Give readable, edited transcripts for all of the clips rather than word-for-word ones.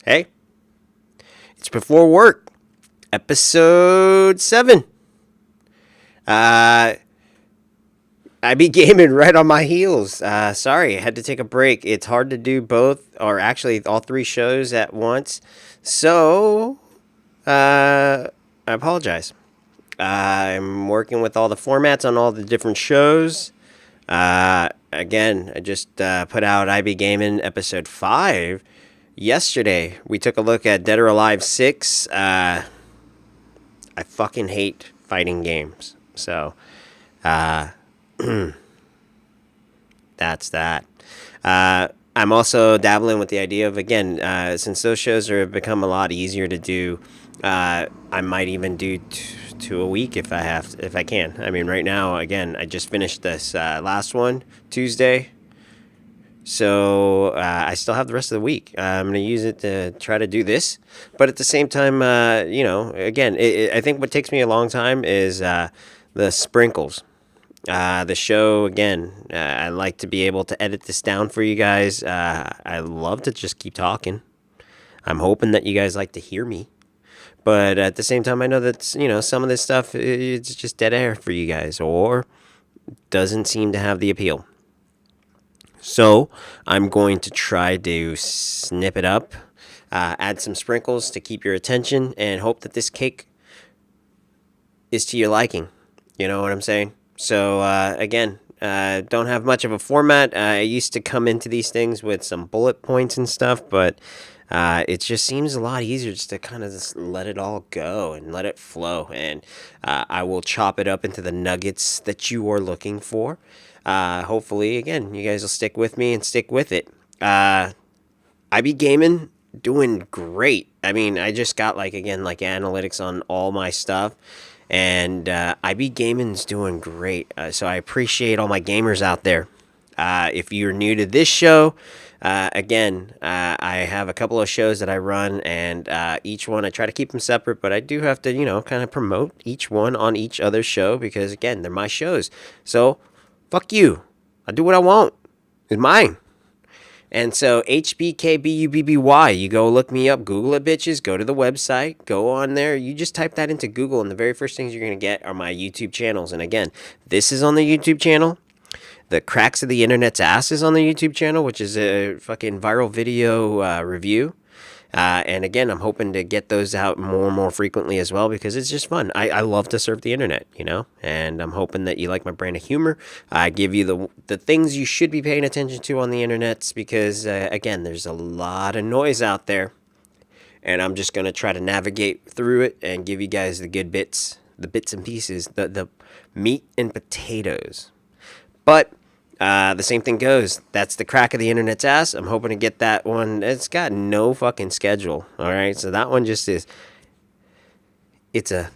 Hey, it's before work, episode 7. I be gaming right on my heels. Sorry, I had to take a break. It's hard to do both, or actually all 3 shows at once. So, I apologize. I'm working with all the formats on all the different shows. Again, I just put out I Be Gaming episode 5 yesterday. We took a look at Dead or Alive 6. I fucking hate fighting games. So, that's that. I'm also dabbling with the idea of, again, since those shows have become a lot easier to do, I might even do 2 a week if I can. I mean, right now, again, I just finished this last one Tuesday, so I still have the rest of the week. I'm gonna use it to try to do this, but at the same time, again, I think what takes me a long time is the sprinkles. The show, again, I like to be able to edit this down for you guys. I love to just keep talking. I'm hoping that you guys like to hear me. But at the same time, I know that, some of this stuff, it's just dead air for you guys, or doesn't seem to have the appeal. So I'm going to try to snip it up, add some sprinkles to keep your attention, and hope that this cake is to your liking. You know what I'm saying? So, again, don't have much of a format. I used to come into these things with some bullet points and stuff, but it just seems a lot easier just to kind of just let it all go and let it flow. And I will chop it up into the nuggets that you are looking for. Hopefully, again, you guys will stick with me and stick with it. I Be Gaming, doing great. I mean, I just got, analytics on all my stuff. And I Be Gaming's doing great. So I appreciate all my gamers out there. If you're new to this show, again, I have a couple of shows that I run, and each one I try to keep them separate, but I do have to, kind of promote each one on each other show because, again, they're my shows. So, fuck you. I do what I want. It's mine. And so, HBKBubby, you go look me up, Google it, bitches, go to the website, go on there, you just type that into Google, and the very first things you're going to get are my YouTube channels. And again, this is on the YouTube channel. The Cracks of the Internet's Ass is on the YouTube channel, which is a fucking viral video review. And again, I'm hoping to get those out more and more frequently as well because it's just fun. I love to surf the internet, and I'm hoping that you like my brand of humor. I give you the things you should be paying attention to on the internet because, again, there's a lot of noise out there. And I'm just going to try to navigate through it and give you guys the good bits, the bits and pieces, the meat and potatoes. But the same thing goes. That's the Crack of the Internet's Ass. I'm hoping to get that one. It's got no fucking schedule. All right. So that one just is. It's a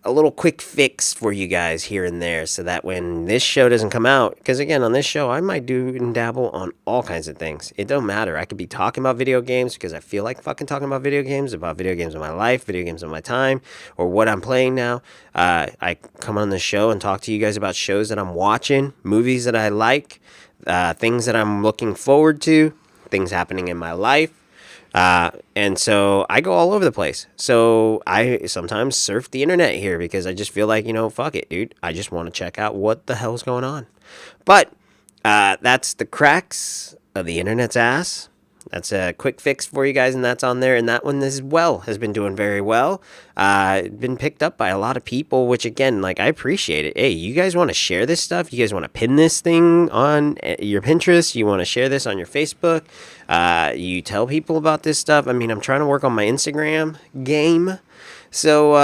little quick fix for you guys here and there so that when this show doesn't come out, because again, on this show, I might do and dabble on all kinds of things. It don't matter. I could be talking about video games because I feel like fucking talking about video games of my life, video games of my time, or what I'm playing now. I come on the show and talk to you guys about shows that I'm watching, movies that I like, things that I'm looking forward to, things happening in my life. And so I go all over the place. So I sometimes surf the internet here because I just feel like, fuck it, dude. I just want to check out what the hell's going on. But that's the Cracks of the Internet's Ass. That's a quick fix for you guys, and that's on there. And that one as well has been doing very well. Been picked up by a lot of people, which again, I appreciate it. Hey, you guys want to share this stuff? You guys want to pin this thing on your Pinterest? You want to share this on your Facebook? You tell people about this stuff. I mean, I'm trying to work on my Instagram game. So,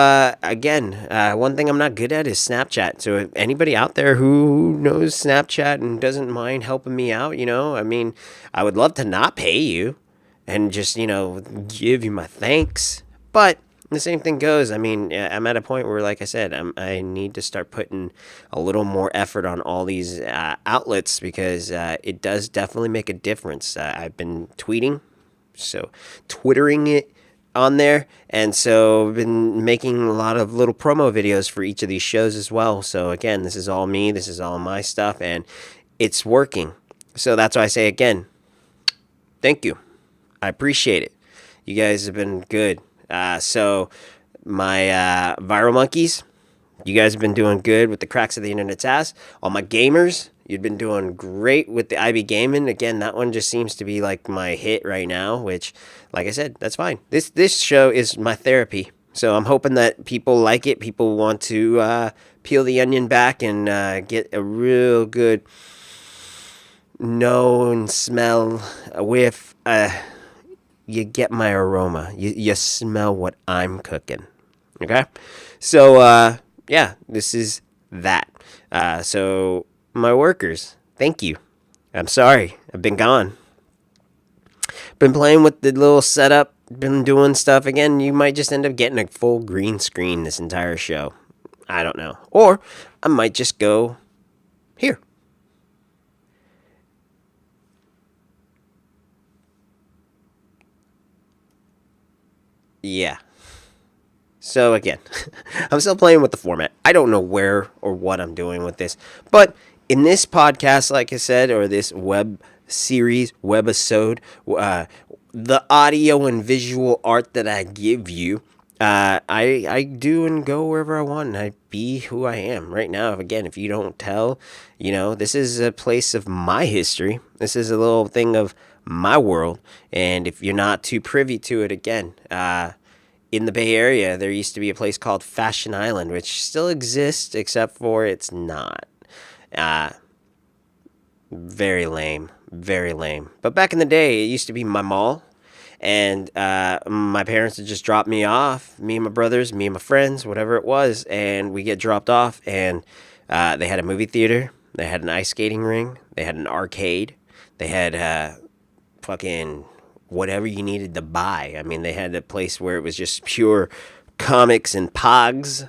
again, one thing I'm not good at is Snapchat. So if anybody out there who knows Snapchat and doesn't mind helping me out, I mean, I would love to not pay you and just, give you my thanks. But the same thing goes. I mean, I'm at a point where, like I said, I need to start putting a little more effort on all these outlets because it does definitely make a difference. I've been tweeting, so twittering it on there, and so I've been making a lot of little promo videos for each of these shows as well. So again, this is all me, this is all my stuff, and it's working. So that's why I say again, thank you. I appreciate it. You guys have been good. So my viral monkeys, you guys have been doing good with the cracks of the internet's ass. All my gamers, you've been doing great with the IB gaming. Again, that one just seems to be like my hit right now, which, like I said, that's fine. This show is my therapy. So I'm hoping that people like it. People want to peel the onion back and get a real good known smell with you get my aroma. You smell what I'm cooking. Okay? So yeah, this is that. So my workers, thank you. I'm sorry. I've been gone. Been playing with the little setup, been doing stuff. Again, you might just end up getting a full green screen this entire show. I don't know. Or I might just go here. Yeah. So again, I'm still playing with the format. I don't know where or what I'm doing with this. But in this podcast, like I said, or this web series, webisode, the audio and visual art that I give you, I do and go wherever I want, and I be who I am. Right now, again, if you don't tell, this is a place of my history. This is a little thing of my world. And if you're not too privy to it, again, in the Bay Area, there used to be a place called Fashion Island, which still exists, except for it's not. Very lame. Very lame. But back in the day, it used to be my mall. And my parents would just drop me off, me and my brothers, me and my friends, whatever it was. And we get dropped off. And they had a movie theater. They had an ice skating ring. They had an arcade. They had fucking whatever you needed to buy. I mean, they had a place where it was just pure comics and pogs.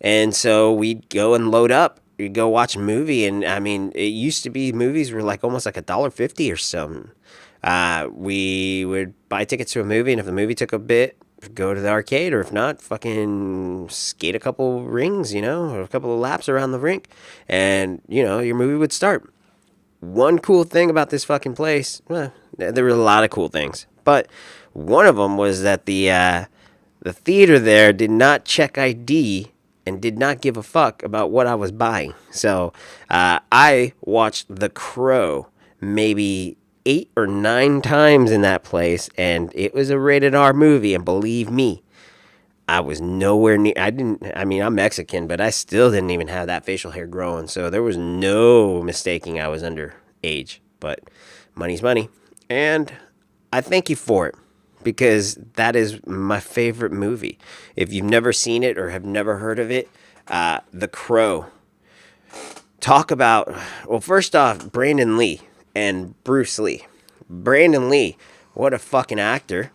And so we'd go and load up. We'd go watch a movie. And I mean, it used to be movies were like almost like $1.50 or something. We would buy tickets to a movie, and if the movie took a bit, go to the arcade, or if not, fucking skate a couple rings, or a couple of laps around the rink, and, your movie would start. One cool thing about this fucking place, well, there were a lot of cool things, but one of them was that the theater there did not check ID and did not give a fuck about what I was buying. So I watched The Crow maybe 8 or 9 times in that place, and it was a rated R movie, and believe me, I was nowhere near. I'm Mexican, but I still didn't even have that facial hair growing, so there was no mistaking I was underage. But money's money, and I thank you for it, because that is my favorite movie. If you've never seen it or have never heard of it, The Crow. Talk about, well, first off, Brandon Lee and Bruce Lee. Brandon Lee, what a fucking actor.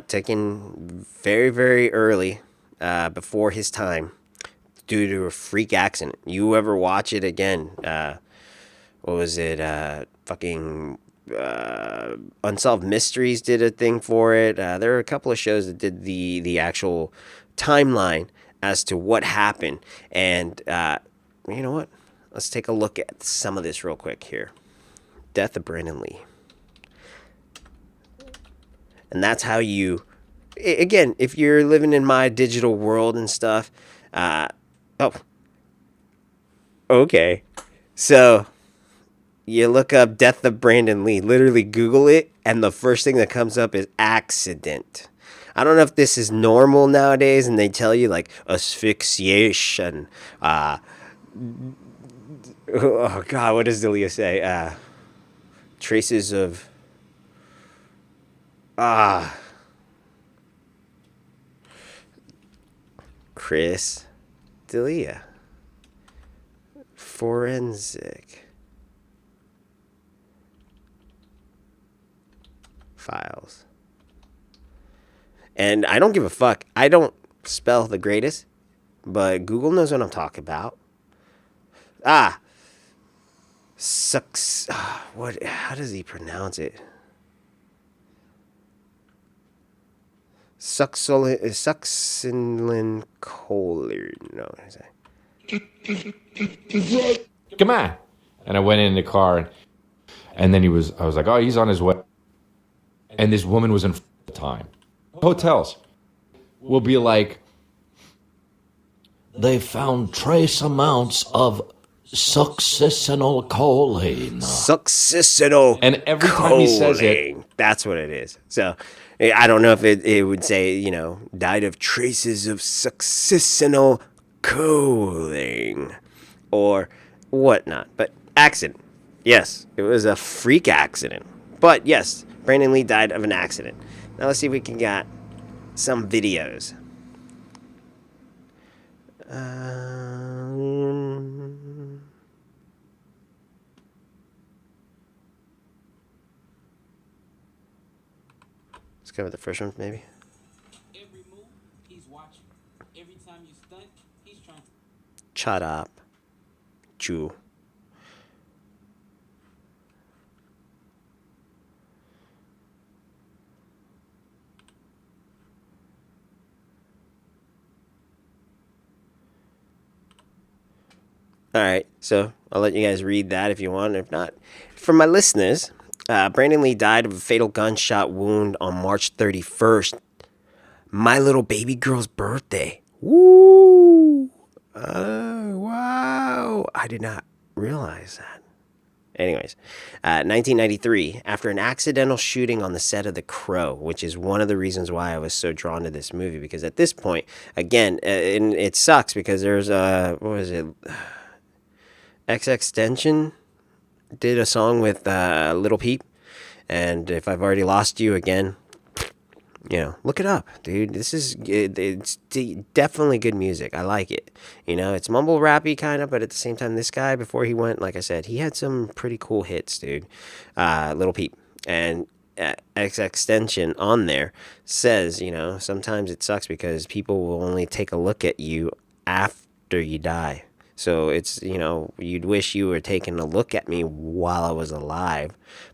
Taken very, very early, before his time, due to a freak accident. You ever watch it again? What was it? Unsolved Mysteries did a thing for it. There are a couple of shows that did the actual timeline as to what happened. And you know what? Let's take a look at some of this real quick here. Death of Brandon Lee. And that's how you, again, if you're living in my digital world and stuff, okay. So you look up Death of Brandon Lee, literally Google it, and the first thing that comes up is accident. I don't know if this is normal nowadays, and they tell you like asphyxiation. Oh God, what does Delia say? Traces of Chris D'Elia. Forensic files. And I don't give a fuck. I don't spell the greatest, but Google knows what I'm talking about. Sucks. What? How does he pronounce it? Succinylcholine choline. No. Come on. And I went in the car, and then I was like, oh, he's on his way. And this woman was in time. hotels will be like, they found trace amounts of succinyl choline. Succinyl. And every time he says it, that's what it is. So I don't know if it would say, you know, died of traces of succinyl choline or whatnot. But accident. Yes, it was a freak accident. But yes, Brandon Lee died of an accident. Now let's see if we can get some videos. Let's go with the first one, maybe. Every move, he's watching. Every time you stunt, he's trying to... Shut up. Chew. All right, so I'll let you guys read that if you want. If not, for my listeners, Brandon Lee died of a fatal gunshot wound on March 31st, my little baby girl's birthday. Woo! Wow! I did not realize that. Anyways, 1993, after an accidental shooting on the set of The Crow, which is one of the reasons why I was so drawn to this movie, because at this point, again, and it sucks because there's what was it? XXXTentacion did a song with Lil Peep, and If I've Already Lost You, again, you know, look it up, dude. This is, it's definitely good music. I like it. You know, it's mumble rappy kind of, but at the same time, this guy, before he went, like I said, he had some pretty cool hits, dude. Lil Peep. And XXXTentacion on there says, you know, sometimes it sucks because people will only take a look at you after you die. So it's, you know, you'd wish you were taking a look at me while I was alive,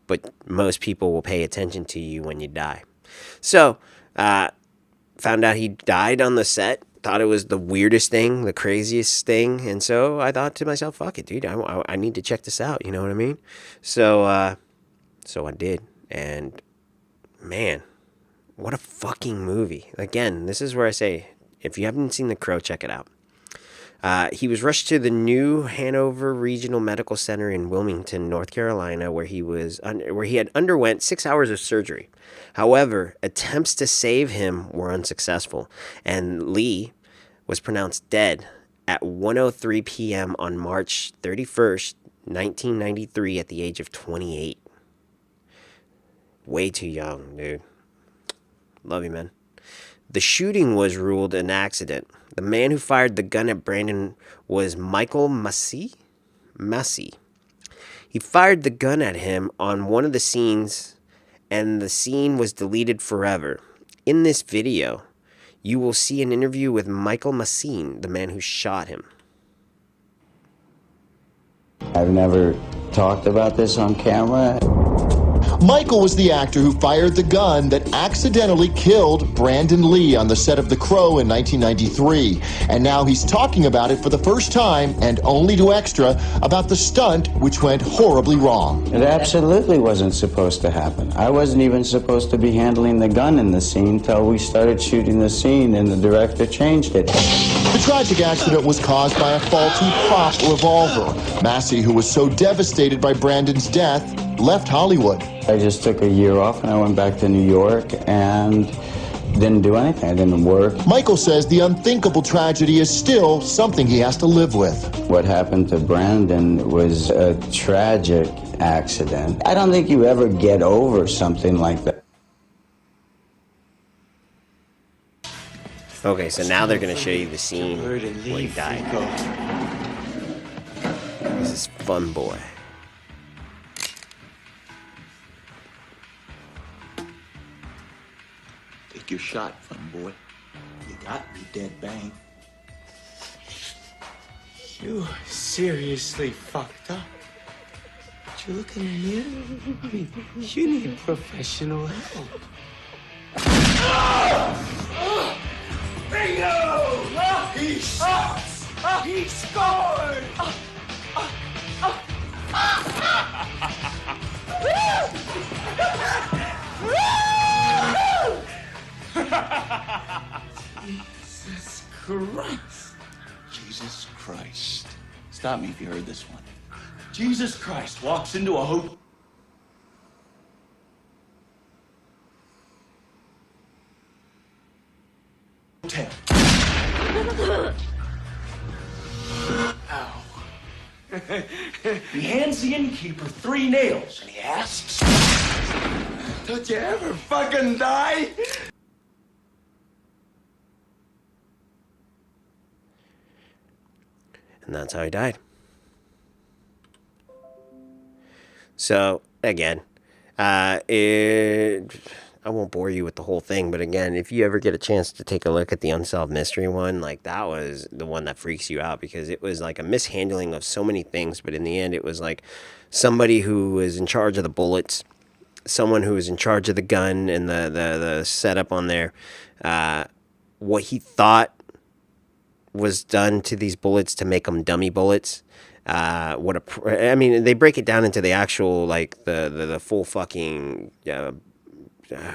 but most people will pay attention to you when you die. So, found out he died on the set, thought it was the weirdest thing, the craziest thing, and so I thought to myself, fuck it, dude, I need to check this out, you know what I mean? So, so I did, and man, what a fucking movie. Again, this is where I say, if you haven't seen The Crow, check it out. He was rushed to the New Hanover Regional Medical Center in Wilmington, North Carolina, where he had underwent 6 hours of surgery. However, attempts to save him were unsuccessful, and Lee was pronounced dead at 1:03 p.m. on March 31st, 1993, at the age of 28. Way too young, dude. Love you, man. The shooting was ruled an accident. The man who fired the gun at Brandon was Michael Massey. He fired the gun at him on one of the scenes, and the scene was deleted forever. In this video, you will see an interview with Michael Massey, the man who shot him. I've never talked about this on camera. Michael was the actor who fired the gun that accidentally killed Brandon Lee on the set of The Crow in 1993. And now he's talking about it for the first time, and only to Extra, about the stunt which went horribly wrong. It absolutely wasn't supposed to happen. I wasn't even supposed to be handling the gun in the scene till we started shooting the scene and the director changed it. The tragic accident was caused by a faulty prop revolver. Massey, who was so devastated by Brandon's death, left Hollywood. I just took a year off and I went back to New York and didn't do anything. I didn't work. Michael says the unthinkable tragedy is still something he has to live with. What happened to Brandon was a tragic accident. I don't think you ever get over something like that. Okay, so now they're going to show you the scene where he died. This is Fun Boy. Take your shot, Fun Boy. You got me, dead bang. You seriously fucked up. But you look in the mirror. You need professional help. Bingo! He shot! He scored! Jesus Christ. Jesus Christ. Stop me if you heard this one. Jesus Christ walks into a hotel. Ow. He hands the innkeeper 3 nails and he asks, "Don't you ever fucking die?" And that's how he died. So, again, I won't bore you with the whole thing, but again, if you ever get a chance to take a look at the Unsolved Mystery one, like, that was the one that freaks you out, because it was like a mishandling of so many things, but in the end, it was like somebody who was in charge of the bullets, someone who was in charge of the gun and the setup on there, what he thought was done to these bullets to make them dummy bullets. I mean, they break it down into the actual, like, the full fucking,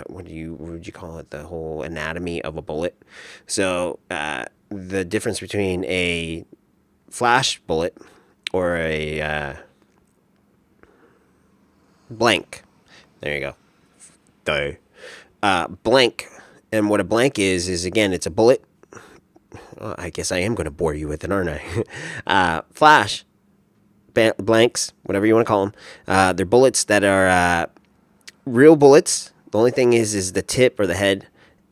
what would you call it? The whole anatomy of a bullet. So, the difference between a flash bullet or a, blank. There you go. Blank. And what a blank is again, it's a bullet. Well, I guess I am going to bore you with it, aren't I? Flash. Blanks, whatever you want to call them. They're bullets that are real bullets. The only thing is the tip or the head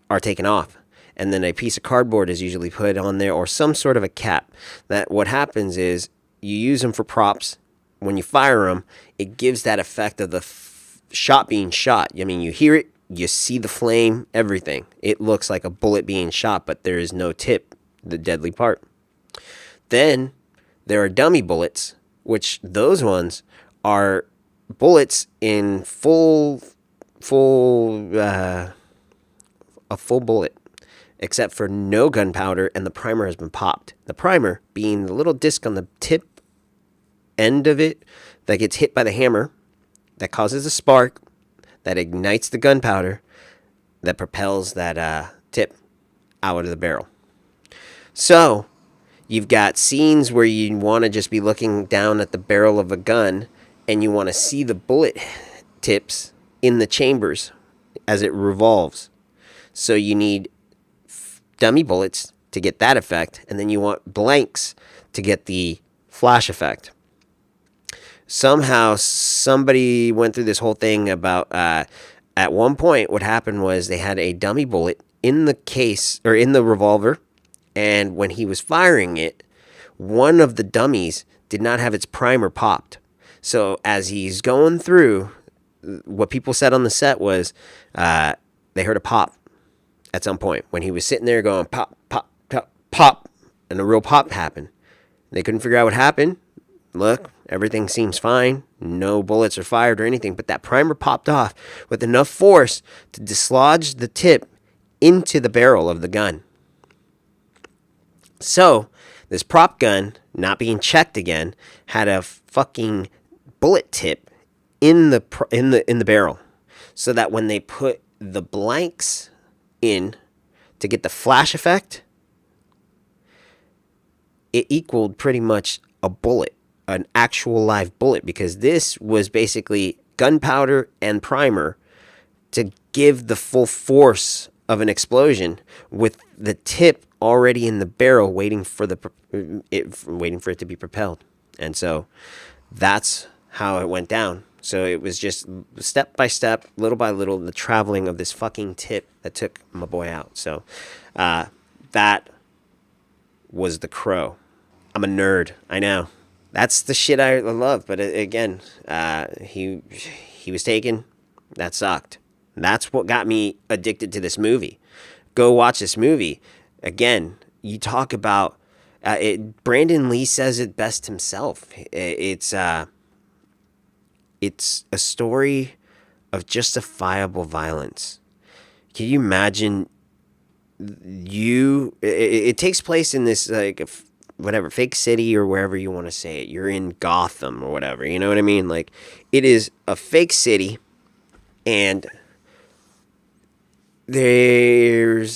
are taken off. And then a piece of cardboard is usually put on there, or some sort of a cap. That what happens is you use them for props. When you fire them, it gives that effect of the shot being shot. I mean, you hear it, you see the flame, everything. It looks like a bullet being shot, but there is no tip, the deadly part. Then there are dummy bullets, which those ones are bullets in a full bullet, except for no gunpowder, and the primer has been popped. The primer being the little disc on the tip end of it that gets hit by the hammer, that causes a spark, that ignites the gunpowder, that propels that tip out of the barrel. So you've got scenes where you want to just be looking down at the barrel of a gun, and you want to see the bullet tips in the chambers as it revolves. So you need dummy bullets to get that effect, and then you want blanks to get the flash effect. Somehow somebody went through this whole thing about at one point what happened was they had a dummy bullet in the case, or in the revolver, and when he was firing it, one of the dummies did not have its primer popped. So as he's going through, what people said on the set was they heard a pop at some point when he was sitting there going pop, pop, pop, pop, and a real pop happened. They couldn't figure out what happened. Look, everything seems fine. No bullets are fired or anything, but that primer popped off with enough force to dislodge the tip into the barrel of the gun. So this prop gun, not being checked again, had a fucking bullet tip in the barrel, so that when they put the blanks in to get the flash effect, it equaled pretty much a bullet, an actual live bullet, because this was basically gunpowder and primer to give the full force of an explosion, with the tip already in the barrel waiting for it to be propelled. And so that's how it went down. So it was just step by step, little by little, the traveling of this fucking tip that took my boy out. So that was The Crow. I'm a nerd, I know. That's the shit I love. But again, he was taken. That sucked. That's what got me addicted to this movie. Go watch this movie. Again, you talk about Brandon Lee says it best himself. It's a story of justifiable violence. Can you imagine? It takes place in this whatever fake city or wherever you want to say it. You're in Gotham or whatever. You know what I mean? Like, it is a fake city, and there's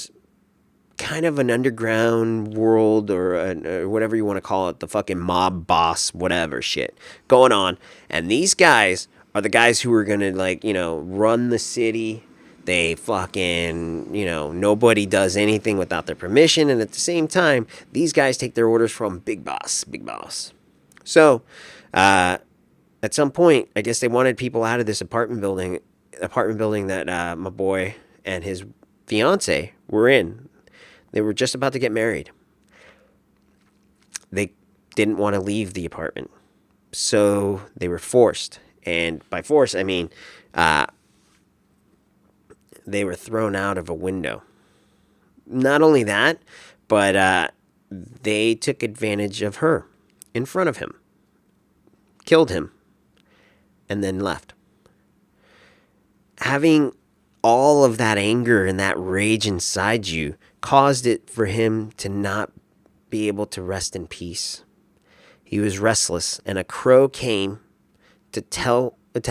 kind of an underground world or whatever you want to call it, the fucking mob boss, whatever shit going on. And these guys are the guys who are going to, like, you know, run the city. They fucking, you know, nobody does anything without their permission. And at the same time, these guys take their orders from Big Boss, Big Boss. So, at some point, I guess they wanted people out of this apartment building that my boy and his fiance were in. They were just about to get married. They didn't want to leave the apartment. So they were forced. And by force, I mean, they were thrown out of a window. Not only that, but they took advantage of her in front of him, killed him, and then left. Having all of that anger and that rage inside you caused it for him to not be able to rest in peace. He was restless, and a crow came to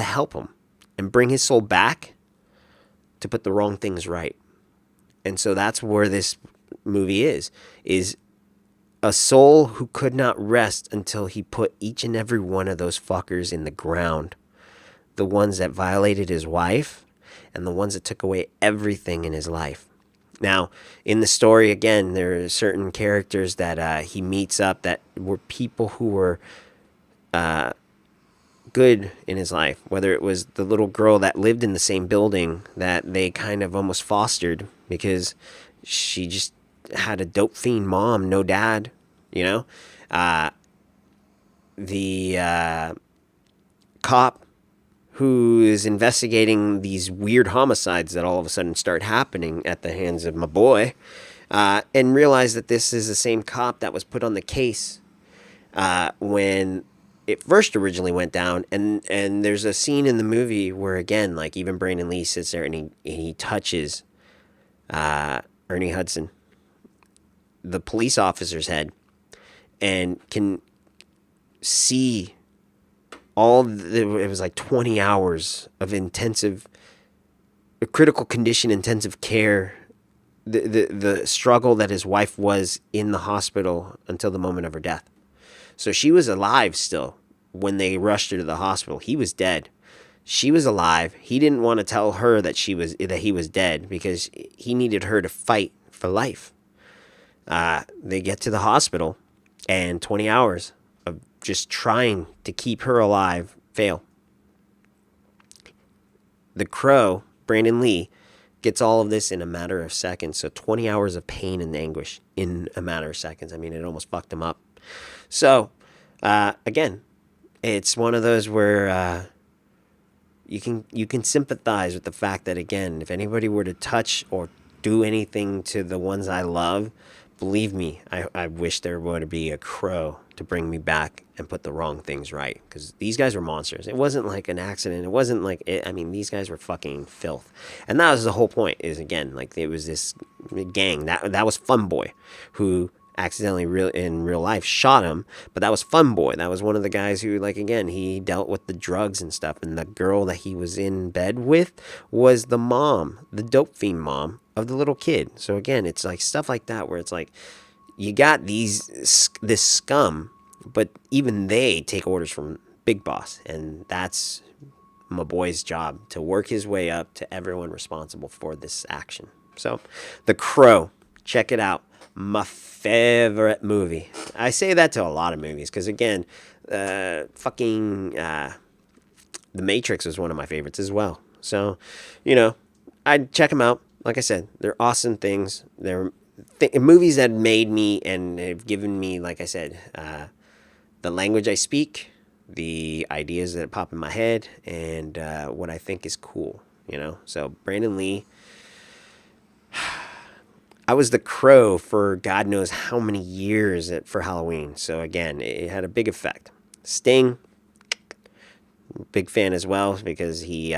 help him and bring his soul back to put the wrong things right. And so that's where this movie is a soul who could not rest until he put each and every one of those fuckers in the ground. The ones that violated his wife and the ones that took away everything in his life. Now, in the story, again, there are certain characters that he meets up that were people who were good in his life. Whether it was the little girl that lived in the same building that they kind of almost fostered because she just had a dope fiend mom, no dad, you know? The cop who is investigating these weird homicides that all of a sudden start happening at the hands of my boy, and realize that this is the same cop that was put on the case when it first originally went down. And there's a scene in the movie where, again, like, even Brandon Lee sits there and he touches Ernie Hudson, the police officer's head, and can see it was like 20 hours of critical condition, intensive care, the struggle that his wife was in the hospital until the moment of her death. So she was alive still when they rushed her to the hospital. He was dead. She was alive. He didn't want to tell her that he was dead because he needed her to fight for life. They get to the hospital, and 20 hours of just trying to keep her alive fail. The Crow, Brandon Lee, gets all of this in a matter of seconds. So 20 hours of pain and anguish in a matter of seconds. I mean, it almost fucked him up. So, again, it's one of those where you can sympathize with the fact that, again, if anybody were to touch or do anything to the ones I love, believe me, I wish there would be a crow to bring me back and put the wrong things right. Because these guys were monsters. It wasn't like an accident. It wasn't like, these guys were fucking filth. And that was the whole point, is, again, like, it was this gang. That was Fun Boy, who accidentally in real life shot him. But that was Fun Boy. That was one of the guys who, like, again, he dealt with the drugs and stuff. And the girl that he was in bed with was the mom, the dope fiend mom of the little kid. So again, it's like stuff like that where it's like, you got this scum, but even they take orders from Big Boss, and that's my boy's job, to work his way up to everyone responsible for this action. So, The Crow, check it out. My favorite movie. I say that to a lot of movies because, again, The Matrix was one of my favorites as well. So, I'd check them out. Like I said, they're awesome things. They're movies that made me and have given me, like I said, the language I speak, the ideas that pop in my head, and what I think is cool, So Brandon Lee, I was the Crow for God knows how many years for Halloween. So again, it had a big effect. Sting, big fan as well, because he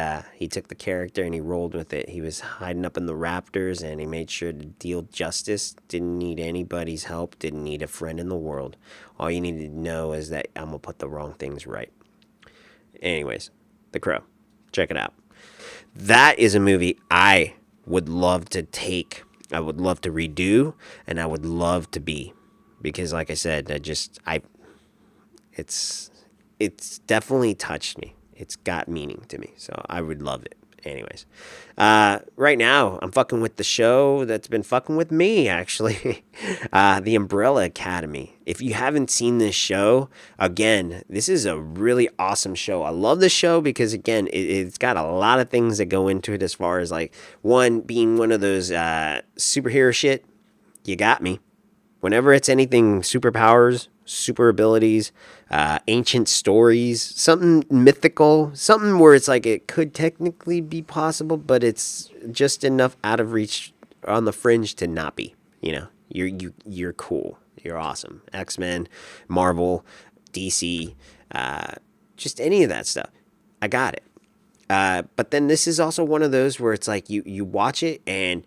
took the character and he rolled with it. He was hiding up in the rafters and he made sure to deal justice. Didn't need anybody's help. Didn't need a friend in the world. All you needed to know is that I'm gonna put the wrong things right. Anyways, The Crow, check it out. That is a movie I would love to take I would love to redo, and I would love to be, because like I said, it's definitely touched me. It's got meaning to me, so I would love it. Anyways, right now I'm fucking with the show that's been fucking with me, actually. The Umbrella Academy. If you haven't seen this show, again, this is a really awesome show. I love this show because, again, it's got a lot of things that go into it, as far as like, one, being one of those superhero shit. You got me. Whenever it's anything superpowers, super abilities, ancient stories, something mythical, something where it's like it could technically be possible, but it's just enough out of reach on the fringe to not be. You know, you're cool, you're awesome. X-Men, Marvel, DC, just any of that stuff. I got it. But then this is also one of those where it's like you watch it and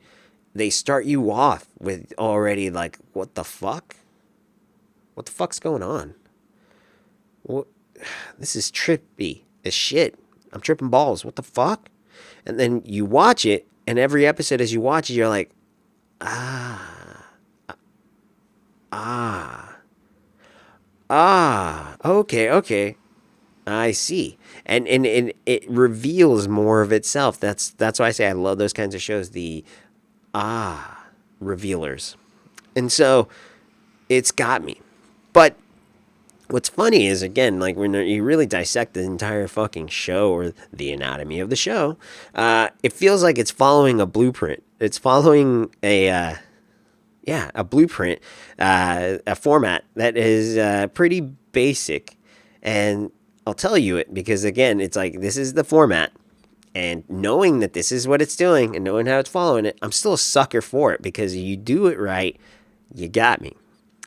they start you off with already like, what the fuck? What the fuck's going on? What? This is trippy as shit. I'm tripping balls. What the fuck? And then you watch it, and every episode as you watch it, you're like, okay. I see. And it reveals more of itself. That's why I say I love those kinds of shows. The revealers. And so it's got me. But what's funny is, again, like when you really dissect the entire fucking show, or the anatomy of the show, it feels like it's following a blueprint. It's following a blueprint, a format that is pretty basic. And I'll tell you it because, again, it's like, this is the format. And knowing that this is what it's doing and knowing how it's following it, I'm still a sucker for it, because you do it right, you got me.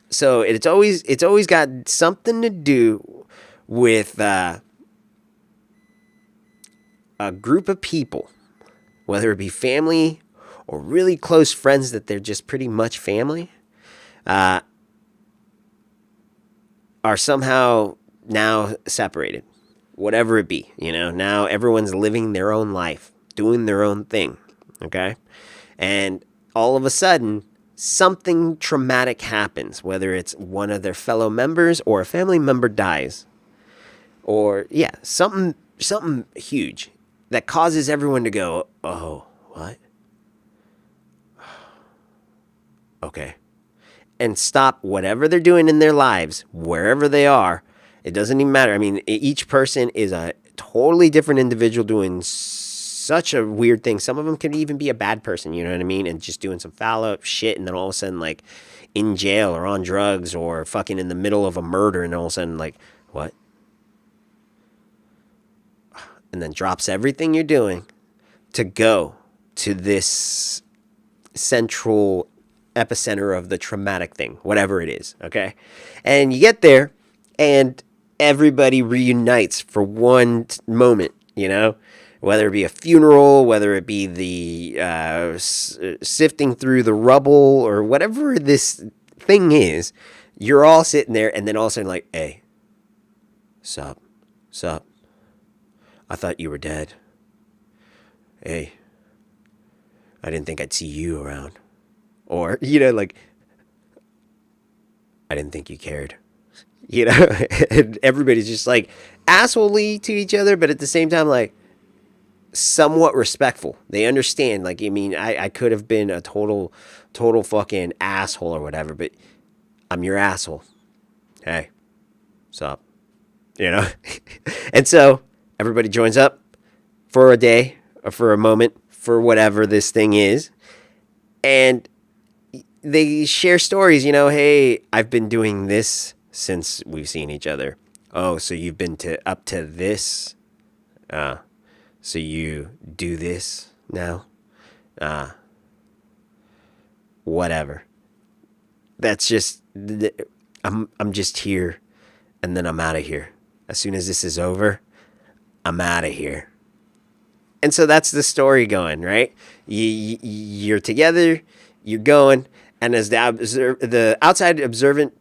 So it's always got something to do with a group of people, whether it be family or really close friends that they're just pretty much family, are somehow now separated, whatever it be. You know, now everyone's living their own life, doing their own thing, okay? And all of a sudden, something traumatic happens, whether it's one of their fellow members or a family member dies, or something huge that causes everyone to go, oh, what? Okay. And stop whatever they're doing in their lives, wherever they are. It doesn't even matter. I mean, each person is a totally different individual doing such a weird thing. Some of them could even be a bad person, you know what I mean? And just doing some foul up shit, and then all of a sudden, like, in jail or on drugs or fucking in the middle of a murder, and all of a sudden, like, what? And then drops everything you're doing to go to this central epicenter of the traumatic thing, whatever it is, okay? And you get there, and everybody reunites for one moment, you know? Whether it be a funeral, whether it be the sifting through the rubble, or whatever this thing is, you're all sitting there, and then all of a sudden, like, hey, sup, I thought you were dead. Hey, I didn't think I'd see you around. Or, you know, like, I didn't think you cared. You know, and everybody's just like assholey to each other, but at the same time, like, somewhat respectful. They understand, like, I mean, I could have been a total fucking asshole or whatever, but I'm your asshole. Hey, what's up? You know? And so everybody joins up for a day or for a moment, for whatever this thing is, and they share stories, you know. Hey, I've been doing this since we've seen each other. Oh, so you've been up to this? So you do this now? Whatever. That's just, I'm just here, and then I'm out of here. As soon as this is over, I'm out of here. And so that's the story going, right? You're together, you're going, and as the outside observer,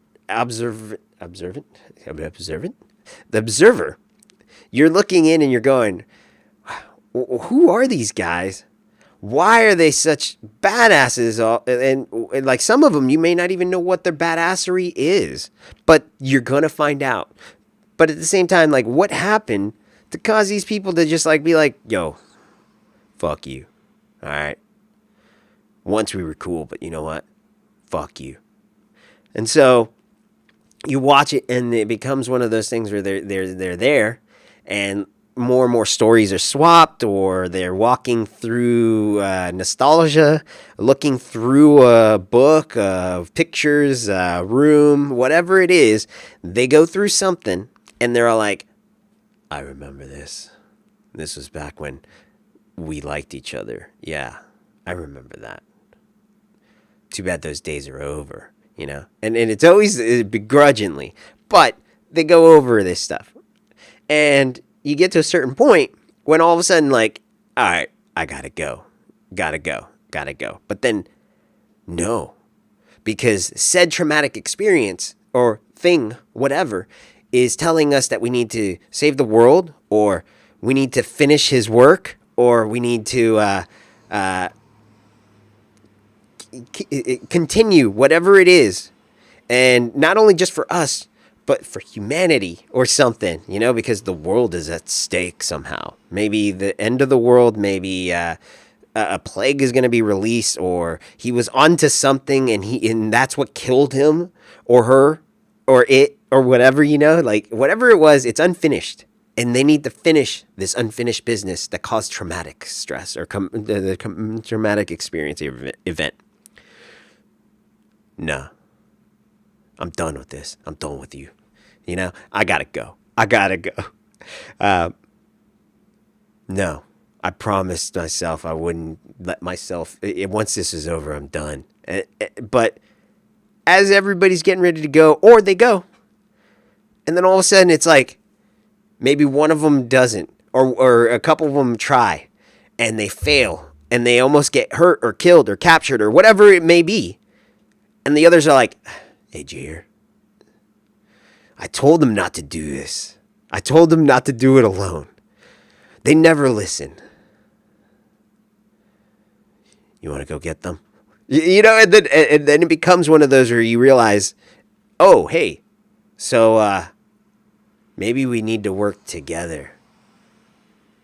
you're looking in and you're going, who are these guys? why are they such badasses? And like some of them, you may not even know what their badassery is, but you're going to find out. But at the same time, like, what happened to cause these people to just like be like, yo, fuck you. All right. Once we were cool, but you know what? Fuck you. And so you watch it and it becomes one of those things where they're there and more stories are swapped, or they're walking through nostalgia, looking through a book of pictures, room, whatever it is. They go through something and they're all like, I remember this. This was back when we liked each other. Yeah, I remember that. Too bad those days are over, you know? And it's always begrudgingly, but they go over this stuff. And you get to a certain point when all of a sudden, like, all right, I gotta go. But then, no. Because said traumatic experience or thing, whatever, is telling us that we need to save the world, or we need to finish his work, or we need to continue whatever it is. And not only just for us, but for humanity or something, you know, because the world is at stake somehow. Maybe the end of the world, maybe a plague is going to be released, or he was onto something and that's what killed him or her or it or whatever, you know, like whatever it was, it's unfinished. And they need to finish this unfinished business that caused traumatic stress or traumatic experience event. No. I'm done with this. I'm done with you. You know, I gotta go. No, I promised myself I wouldn't let myself, once this is over, I'm done. But as everybody's getting ready to go, or they go, and then all of a sudden it's like, maybe one of them doesn't, or a couple of them try, and they fail, and they almost get hurt or killed or captured or whatever it may be. And the others are like, hey, Jair, I told them not to do this. I told them not to do it alone. They never listen. You want to go get them? You know, and then it becomes one of those where you realize, oh, hey, so maybe we need to work together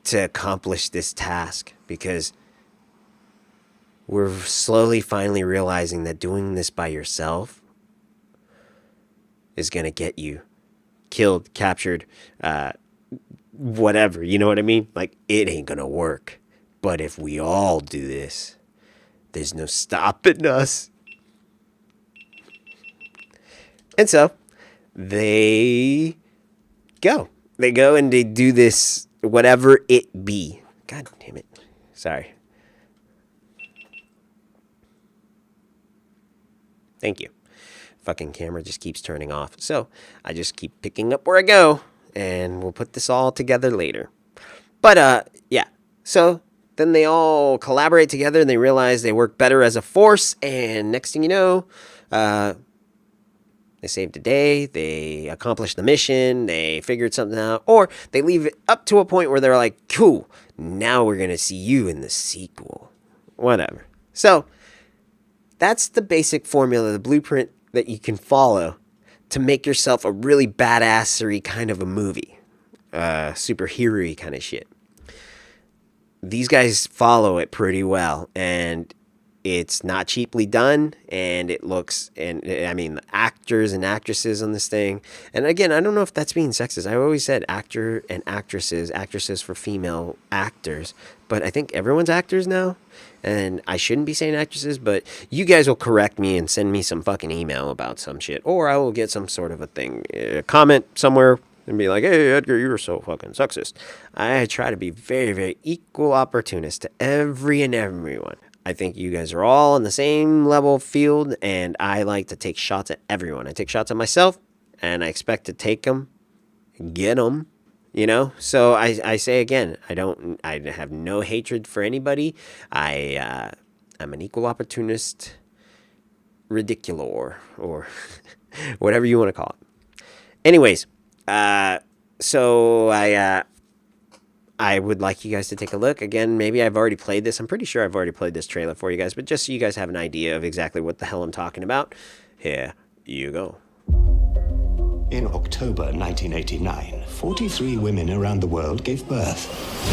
to accomplish this task, because we're slowly finally realizing that doing this by yourself is going to get you killed, captured, whatever, you know what I mean? Like, it ain't going to work. But if we all do this, there's no stopping us. And so they go and they do this, whatever it be. God damn it. Sorry. Thank you. Fucking camera just keeps turning off. So I just keep picking up where I go, and we'll put this all together later. But yeah. So then they all collaborate together and they realize they work better as a force. And next thing you know, they saved the day, they accomplished the mission, they figured something out, or they leave it up to a point where they're like, cool, now we're going to see you in the sequel. Whatever. So that's the basic formula, the blueprint that you can follow to make yourself a really badassery kind of a movie. Superhero-y kind of shit. These guys follow it pretty well, and it's not cheaply done, and it looks, and I mean, the actors and actresses on this thing, and again, I don't know if that's being sexist. I always said actor and actresses for female actors, but I think everyone's actors now, and I shouldn't be saying actresses, but you guys will correct me and send me some fucking email about some shit, or I will get some sort of a thing, a comment somewhere, and be like, hey, Edgar, you're so fucking sexist. I try to be very, very equal opportunist to every and everyone. I think you guys are all on the same level field, and I like to take shots at everyone. I take shots at myself, and I expect to take them, get them, you know? So I say again, I have no hatred for anybody. I'm an equal opportunist ridiculor, or whatever you want to call it. Anyways, so I I would like you guys to take a look. Again, maybe I've already played this. I'm pretty sure I've already played this trailer for you guys, but just so you guys have an idea of exactly what the hell I'm talking about, here you go. In October 1989, 43 women around the world gave birth.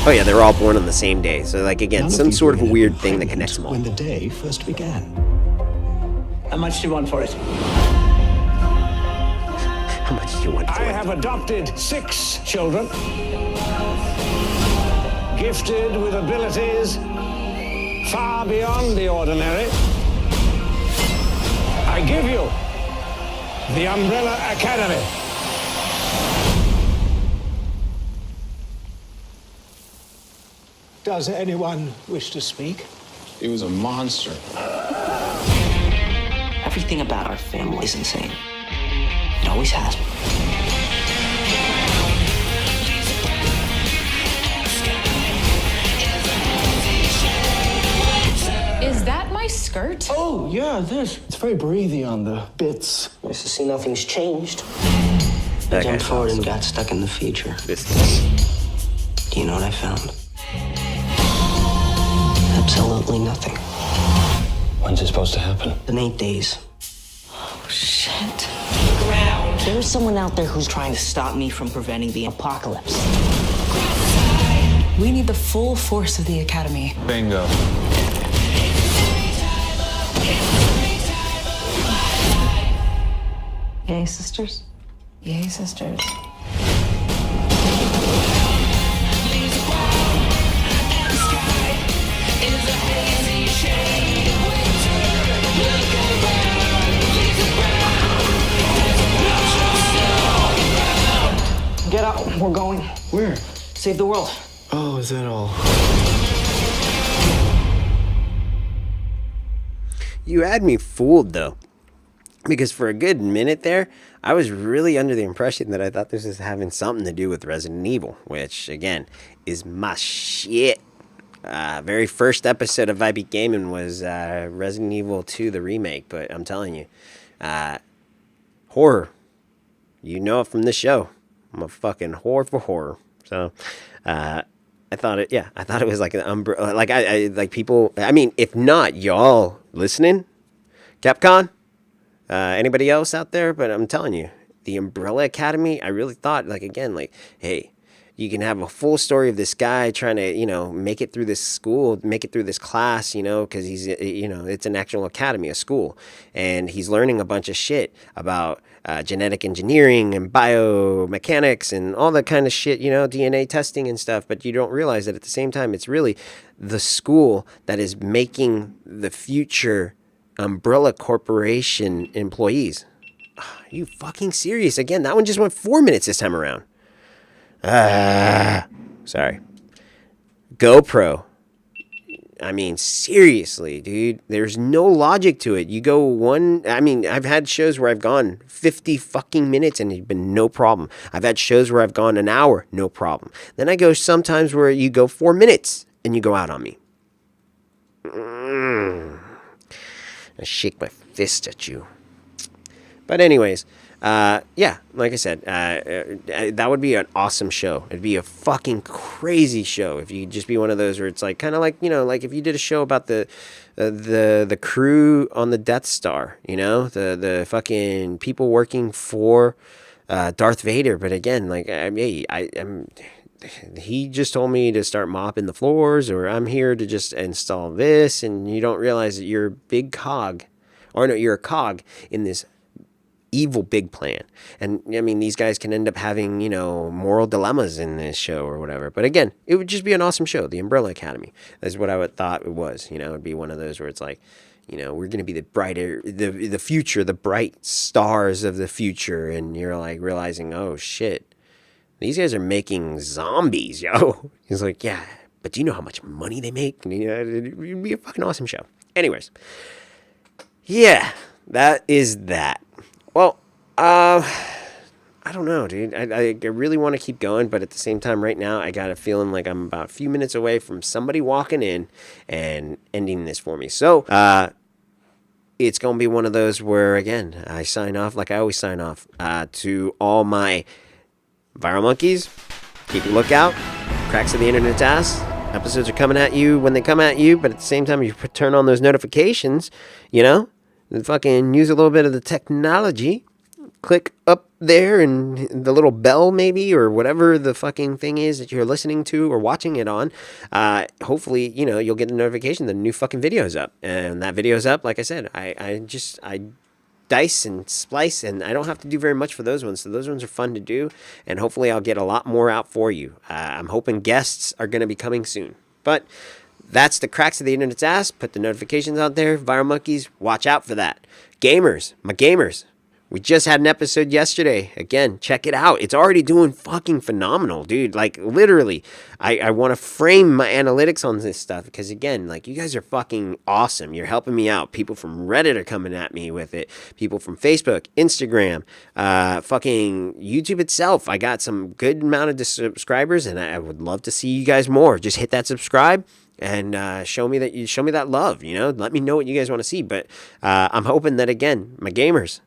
Oh yeah, they were all born on the same day. So like, again, None some these sort of a women weird were thing that pregnant connects them all. when the day first began. How much do you want for it? How much do you want for I it? have adopted 6 children, gifted with abilities far beyond the ordinary. I give you the Umbrella Academy. Does anyone wish to speak? He was a monster. Everything about our family is insane. It always has been. Is that my skirt? Oh, yeah, this. It's very breathy on the bits. Nice to see nothing's changed. I jumped forward and got stuck in the future. Do you know what I found? Absolutely nothing. When's it supposed to happen? In 8 days. Oh, shit. There's someone out there who's trying to stop me from preventing the apocalypse. We need the full force of the Academy. Bingo. Yay, sisters? Yay, sisters. Get out, we're going. Where? Save the world. Oh, is that all? You had me fooled, though. Because for a good minute there, I was really under the impression that I thought this was having something to do with Resident Evil, which, again, is my shit. Very first episode of IB Gaming was Resident Evil 2, the remake, but I'm telling you, horror. You know it from this show. I'm a fucking whore for horror. So, I thought it was like an umbrella. Like, I like people, I mean, if not y'all listening, Capcom, anybody else out there, but I'm telling you, the Umbrella Academy, I really thought, like, again, like, hey, you can have a full story of this guy trying to, you know, make it through this school, make it through this class, you know, because he's, you know, it's an actual academy, a school, and he's learning a bunch of shit about genetic engineering and biomechanics and all that kind of shit, you know, DNA testing and stuff, but you don't realize that at the same time, it's really the school that is making the future Umbrella Corporation employees. Are you fucking serious? Again, that one just went 4 minutes this time around. Sorry. GoPro. I mean, seriously, dude. There's no logic to it. You go I've had shows where I've gone 50 fucking minutes and it's been no problem. I've had shows where I've gone an hour, no problem. Then I go sometimes where you go 4 minutes and you go out on me. I shake my fist at you. But anyways, yeah, like I said, that would be an awesome show. It'd be a fucking crazy show if you just be one of those where it's like kind of like, you know, like if you did a show about the crew on the Death Star, you know, the fucking people working for Darth Vader. But again, like he just told me to start mopping the floors, or I'm here to just install this, and you don't realize that you're a big cog, or no, you're a cog in this evil big plan. And I mean, these guys can end up having, you know, moral dilemmas in this show or whatever. But again, it would just be an awesome show. The Umbrella Academy is what I would thought it was. You know, it'd be one of those where it's like, you know, we're going to be the brighter, the future, the bright stars of the future. And you're like realizing, oh shit, these guys are making zombies, yo. He's like, yeah, but do you know how much money they make? And, you know, it'd be a fucking awesome show. Anyways, yeah, that is that. Well, I don't know, dude. I really want to keep going, but at the same time, right now, I got a feeling like I'm about a few minutes away from somebody walking in and ending this for me. So, it's going to be one of those where, again, I sign off like I always sign off. To all my viral monkeys, keep a lookout. Cracks of the Internet's ass. Episodes are coming at you when they come at you, but at the same time, you turn on those notifications, you know, and fucking use a little bit of the technology. Click up there and the little bell maybe, or whatever the fucking thing is that you're listening to or watching it on. Hopefully, you know, you'll get a notification that a new fucking video is up. And that video's up, like I said, I dice and splice, and I don't have to do very much for those ones. So those ones are fun to do, and hopefully I'll get a lot more out for you. I'm hoping guests are going to be coming soon. But that's the Cracks of the Internet's ass. Put the notifications out there. Viral monkeys, watch out for that. Gamers, my gamers. We just had an episode yesterday. Again, check it out. It's already doing fucking phenomenal, dude. Like, literally, I want to frame my analytics on this stuff because, again, like, you guys are fucking awesome. You're helping me out. People from Reddit are coming at me with it. People from Facebook, Instagram, fucking YouTube itself. I got some good amount of subscribers, and I would love to see you guys more. Just hit that subscribe. And show me that love, you know. Let me know what you guys want to see. But I'm hoping that, again, my gamers,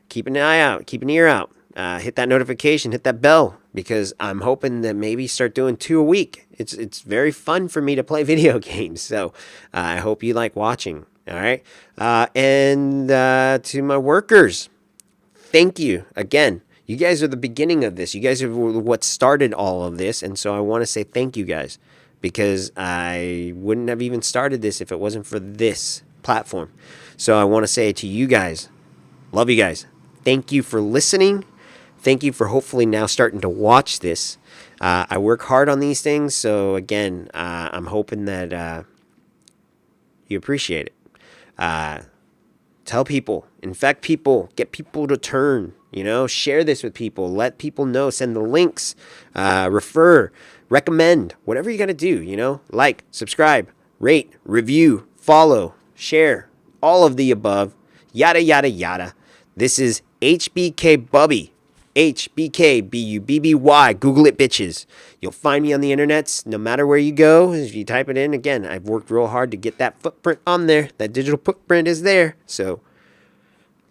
keep an eye out, keep an ear out, hit that notification, hit that bell, because I'm hoping that maybe start doing 2 a week. It's very fun for me to play video games, so I hope you like watching. All right, and to my workers, thank you again. You guys are the beginning of this. You guys are what started all of this, and so I want to say thank you guys, because I wouldn't have even started this if it wasn't for this platform. So I want to say to you guys, love you guys. Thank you for listening. Thank you for hopefully now starting to watch this. I work hard on these things, so again, I'm hoping that you appreciate it. Tell people, infect people, get people to turn, you know, share this with people, let people know, send the links, refer, recommend, whatever you got to do, you know, like, subscribe, rate, review, follow, share, all of the above, yada, yada, yada. This is HBKBubby, HBKBubby. Google it, bitches. You'll find me on the internets no matter where you go. If you type it in, again, I've worked real hard to get that footprint on there. That digital footprint is there. So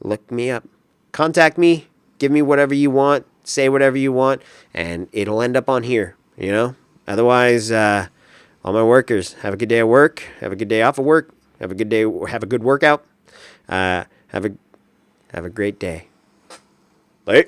look me up. Contact me. Give me whatever you want. Say whatever you want. And it'll end up on here, you know. Otherwise, all my workers, have a good day at work. Have a good day off of work. Have a good day. Have a good workout. Have a great day.